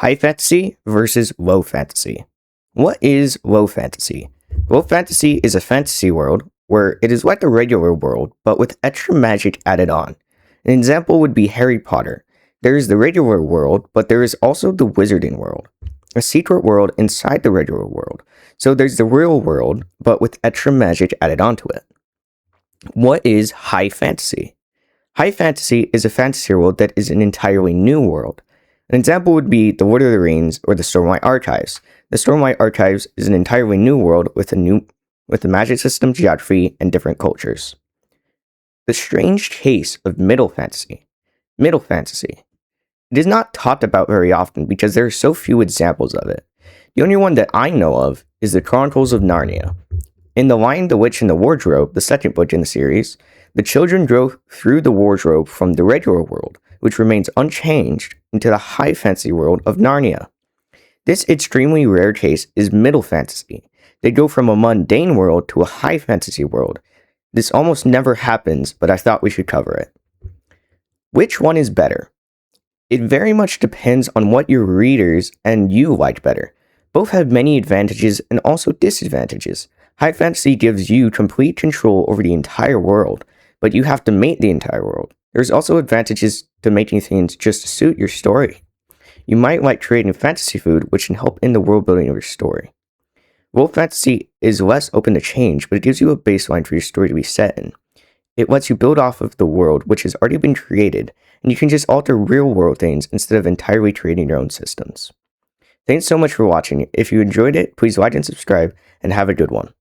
High fantasy versus low fantasy. What is low fantasy? Low fantasy is a fantasy world where it is like the regular world, but with extra magic added on. An example would be Harry Potter. There is the regular world, but there is also the wizarding world, a secret world inside the regular world. So there's the real world, but with extra magic added onto it. What is high fantasy? High fantasy is a fantasy world that is an entirely new world. An example would be The Lord of the Rings or the Stormlight Archives. The Stormlight Archives is an entirely new world with a magic system, geography, and different cultures. The strange case of middle fantasy. Middle fantasy. It is not talked about very often because there are so few examples of it. The only one that I know of is the Chronicles of Narnia. In The Lion, the Witch, and the Wardrobe, the second book in the series, the children go through the wardrobe from the regular world, which remains unchanged, into the high fantasy world of Narnia. This extremely rare case is middle fantasy. They go from a mundane world to a high fantasy world. This almost never happens, but I thought we should cover it. Which one is better? It very much depends on what your readers and you like better. Both have many advantages and also disadvantages. High fantasy gives you complete control over the entire world, but you have to make the entire world. There's also advantages to making things just to suit your story. You might like creating fantasy food, which can help in the world building of your story. Low fantasy is less open to change, but it gives you a baseline for your story to be set in. It lets you build off of the world which has already been created, and you can just alter real world things instead of entirely creating your own systems. Thanks so much for watching. If you enjoyed it, please like and subscribe, and have a good one.